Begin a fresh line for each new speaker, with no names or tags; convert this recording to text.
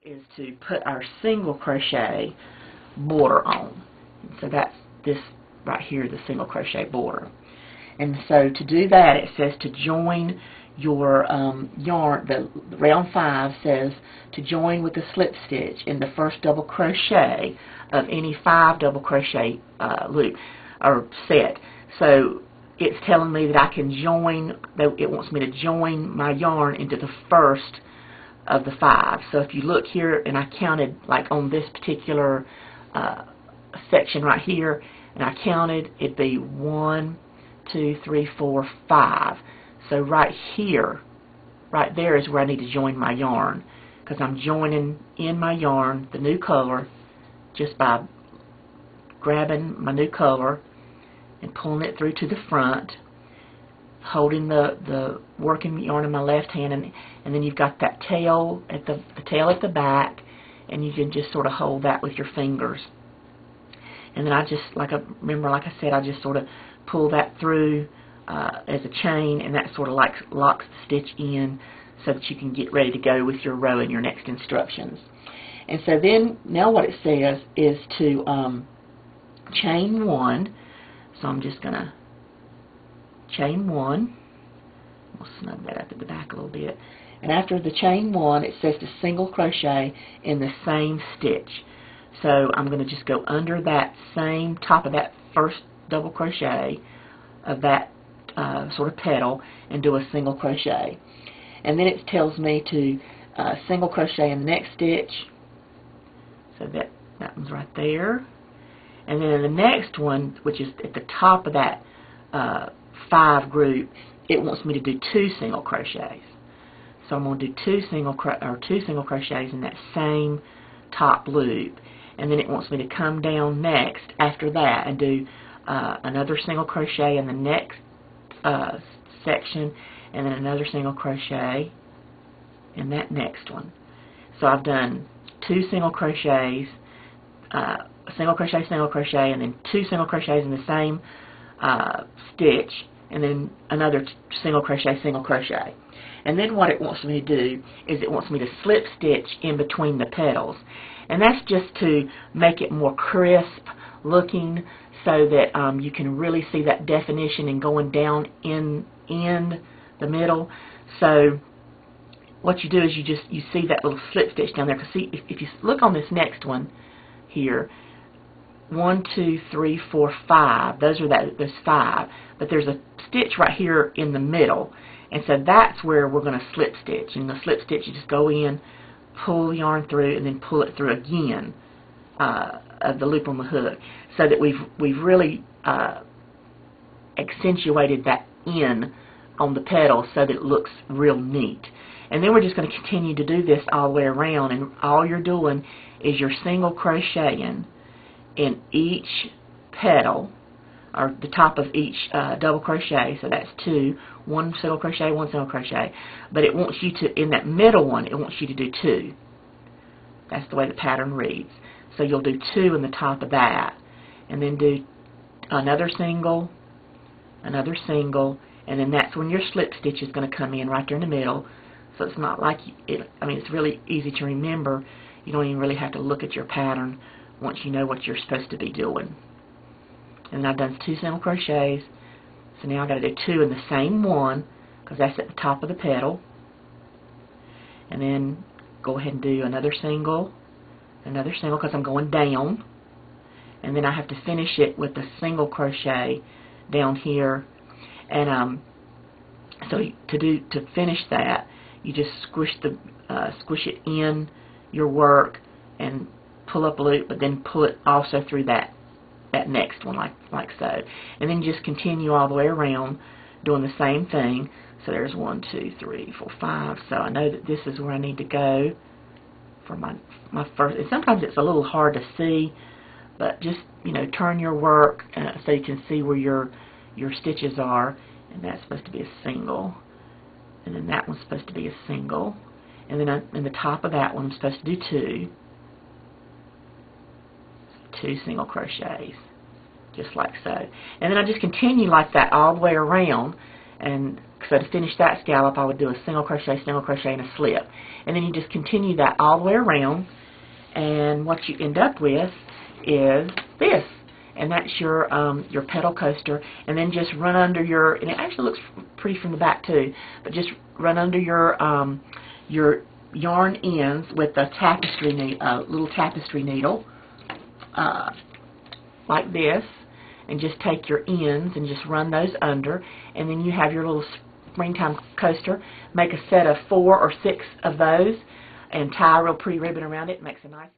is to put our single crochet border on. And so that's this right here, the single crochet border. And so to do that, it says to join your yarn, the round 5 says to join with the slip stitch in the first double crochet of any 5 double crochet loop or set. So it's telling me that I can join, that it wants me to join my yarn into the first of the 5. So if you look here, and I counted like on this particular section right here, and I counted, it'd be 1, 2, 3, 4, 5. So right here, right there is where I need to join my yarn, because I'm joining in my yarn the new color just by grabbing my new color and pulling it through to the front, holding the working yarn in my left hand, and then you've got that tail at the tail at the back, and you can just sort of hold that with your fingers. And then I just, like I said, I just sort of pull that through as a chain, and that sort of like locks the stitch in so that you can get ready to go with your row and your next instructions. And so then, now what it says is to chain 1. So I'm just going to chain 1. We'll snug that up at the back a little bit. And after the chain 1, it says to single crochet in the same stitch. So I'm going to just go under that same top of that first double crochet of that sort of petal and do a single crochet. And then it tells me to single crochet in the next stitch. So that one's right there. And then in the next one, which is at the top of that 5 group, it wants me to do 2 single crochets. So I'm going to do 2 single crochets in that same top loop. And then it wants me to come down next after that and do another single crochet in the next section, and then another single crochet in that next one. So I've done 2 single crochets, single crochet, and then 2 single crochets in the same stitch, and then another single crochet. And then what it wants me to do is it wants me to slip stitch in between the petals. And that's just to make it more crisp looking, so that you can really see that definition and going down in the middle. So what you do is you see that little slip stitch down there. Because see, if you look on this next one here, 1, 2, 3, 4, 5. Those are those 5. But there's a stitch right here in the middle, and so that's where we're going to slip stitch. And the slip stitch, you just go in, pull the yarn through, and then pull it through again of the loop on the hook, so that we've really accentuated that in on the petal so that it looks real neat. And then we're just going to continue to do this all the way around, and all you're doing is you're single crocheting in each petal, or the top of each double crochet. So that's 2, 1 single crochet, 1 single crochet. But it wants you to, in that middle one, it wants you to do 2. That's the way the pattern reads. So you'll do 2 in the top of that, and then do another single, and then that's when your slip stitch is going to come in right there in the middle. So it's not like it's really easy to remember. You don't even really have to look at your pattern once you know what you're supposed to be doing. And I've done 2 single crochets, so now I've got to do 2 in the same one, because that's at the top of the petal. And then go ahead and do another single, because I'm going down. And then I have to finish it with a single crochet down here. And so to finish that, you just squish it in your work and pull up a loop, but then pull it also through that next one, like so. And then just continue all the way around doing the same thing. So there's 1, 2, 3, 4, 5. So I know that this is where I need to go for my first. And sometimes it's a little hard to see, but just turn your work so you can see where your stitches are. And that's supposed to be a single, and then that one's supposed to be a single, and then in the top of that one I'm supposed to do 2 single crochets, just like so. And then I just continue like that all the way around, and So to finish that scallop, I would do a single crochet, and a slip. And then you just continue that all the way around, and what you end up with is this. And that's your petal coaster. And then just run under your, and it actually looks pretty from the back too, but just run under your yarn ends with a tapestry little tapestry needle, like this, and just take your ends and just run those under, and then you have your little springtime coaster. Make a set of 4 or 6 of those and tie a real pretty ribbon around it. It makes a nice